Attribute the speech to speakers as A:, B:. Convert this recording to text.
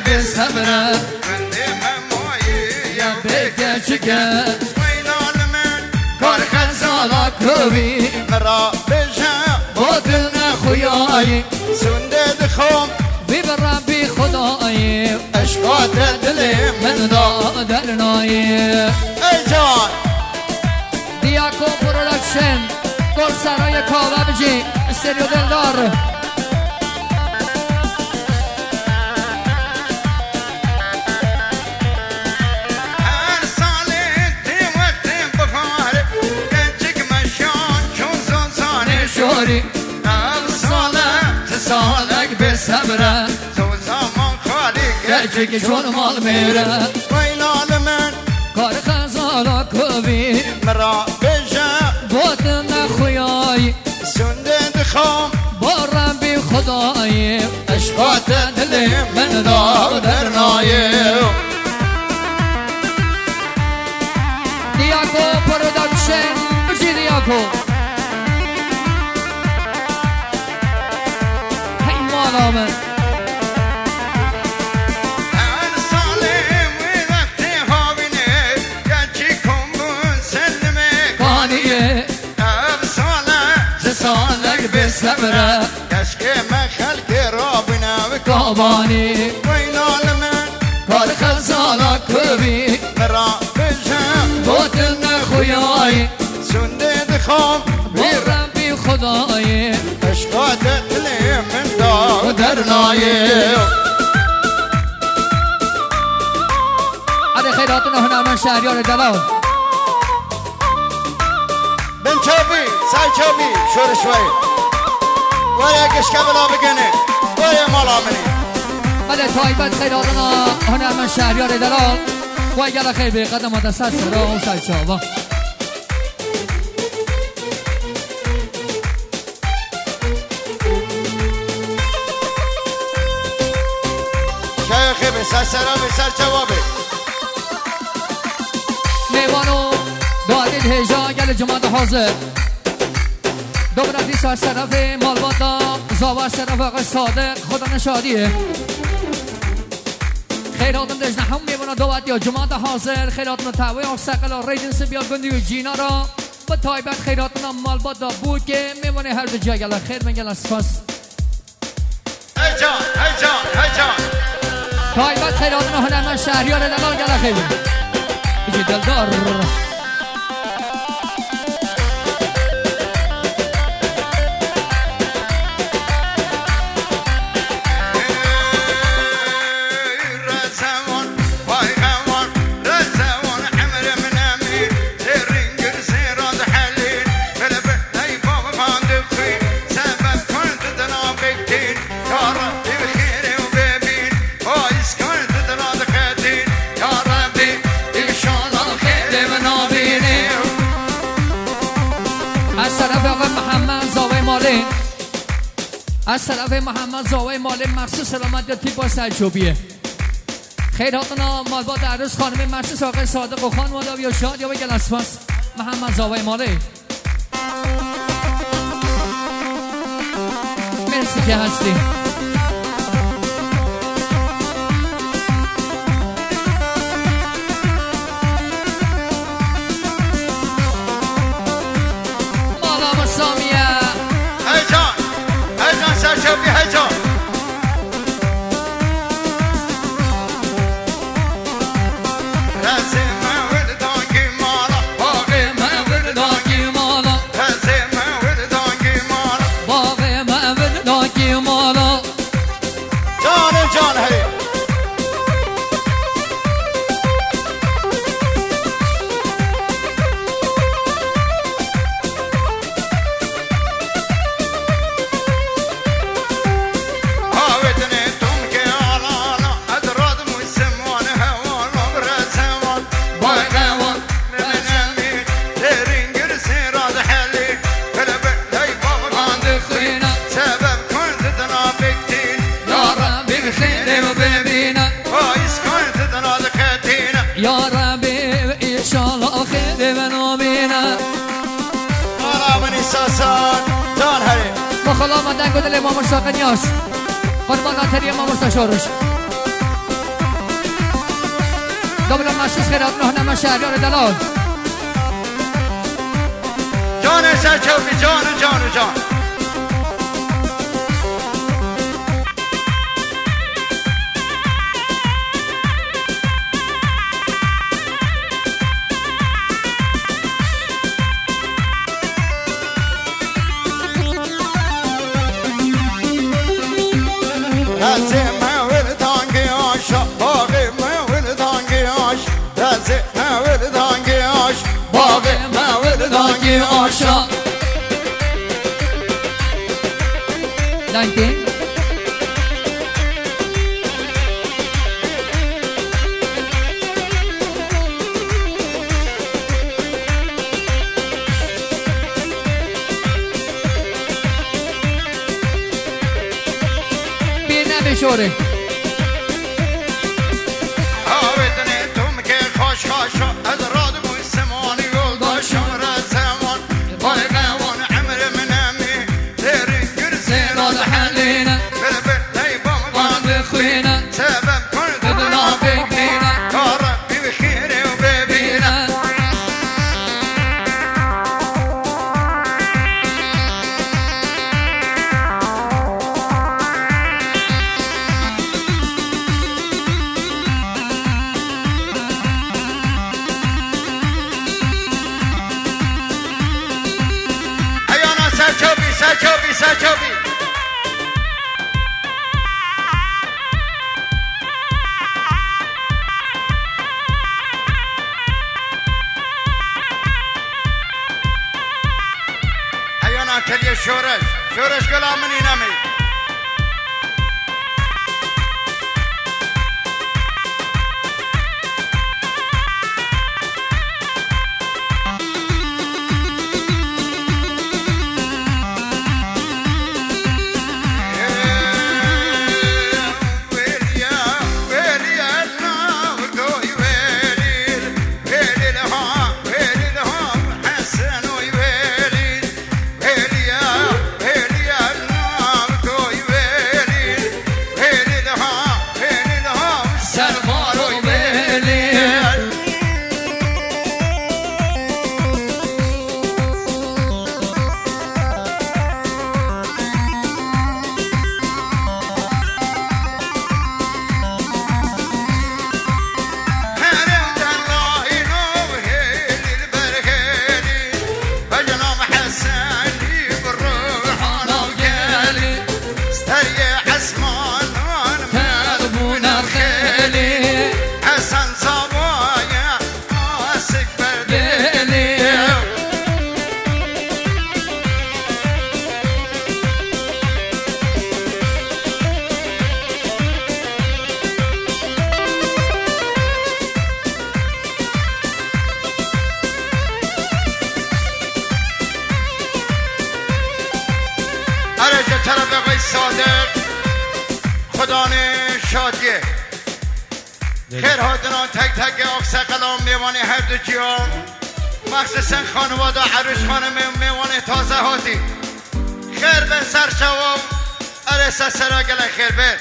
A: بالصبر
B: عندي مموي يا
A: بيك شكا
B: وين المن
A: كار خزالك كوبي
B: مرا بجا
A: بودلنا خوياي
B: سندد خوم
A: ببربي خداي
B: اشقات دلي
A: من دادرناي
B: اجان
A: دیاکو پرودکشن گل سرای کاوه بجی استریو دلدار شوري صالك بالصبر
B: زمان خالق
A: كجيك شون مال ميرا
B: وين المن
A: كار خزالك كوبي
B: مرا بجا
A: بودنا خوياي
B: سندد خوم
A: بربي خداي
B: اشقات
A: دلي من
B: دادرناي
A: دیاکو پرودکشن بجی دیاکو هی مالا من كانية صالك بالصبر
B: كشكي ما خلق ربنا
A: كاباني
B: وين المن
A: كار خزالك كوبي
B: مرا بجا
A: بودلنا خوياي
B: سندد خوم
A: بربي خداي
B: اشقات دلي من
A: دادرناي هذا خيراتنا هنا من شهريار دلال
B: بن چوبی سای چوبی شور شوی ویا کشکه بلا بگنه ویا مالا منی
A: هذا تایبت خیراتنا هنا من شهريار دلال ويلا خير بقدم تسسر وسالشابه
B: شیخی بسر سرا بسر جوابی
A: میوانو دادید هجا گل جماعت حاضر دوباره سر طرف مالباتا زاور طرف آقای صادق خدا نشادیه خیراتون دجنه هم میوانو دوباره یا جماعت حاضر خیراتون تاوی و سقل ریدنس بیا گندی و جینا را با تایبت خیراتون مالباتا بود که میوانی هر دو جا گل خیر من گل سپاس
B: هیجان هیجان هیجان
A: تایبت خیراتون هنرمند شهریار دلال گل خیر بجی دلدار از طرف محمد زاوی مالی مخصوص سلامتی با سلجوبیه خیراتنا مالبات عروس خانم مخصوص آقای صادق و خان والا یا شاد یا بگل اسفاس محمد زاوی مالی مرسی که هستی مالا مسامیه
B: هیجان هیجان سرچوبی هیجان رزی مورد دانگی مالا
A: باقی مورد داکی مالا
B: رزی مورد دانگی مالا
A: باقی مورد داکی مالا بالا آمدن گدل امام ساقه نیاز قربان لاتری امام شورش دوبل محسوس خیرات راهنما شهریار دلال
B: جان سرچوبی جان رازي ما ولدانگی آش باقی ما ولدانگی آش رازي ما ولدانگی آش باقی ما ولدانگی آش
A: لانکین بشوره
B: آویدنی توم که خوش از راد موی سمانی گل داشم رزمان بای قوان عمر منمی دیری گرزین
A: راد حلینه
B: بل لیبام
A: قاند خوینه
B: سبب کرد
A: بدنا بگنینه
B: کارا بی خیره و ببینه سرچوبی ایانا کلیه شورش گلا منی نمی طرف آقای صادق خدا شادیه خیر هادنان تک تک آقسقلان میوانی هر دو جیان مخصوصا خانواده عروس خانم میوانی تازه هاتی خیر بن سر شوام ارسا سرا گله خیر بن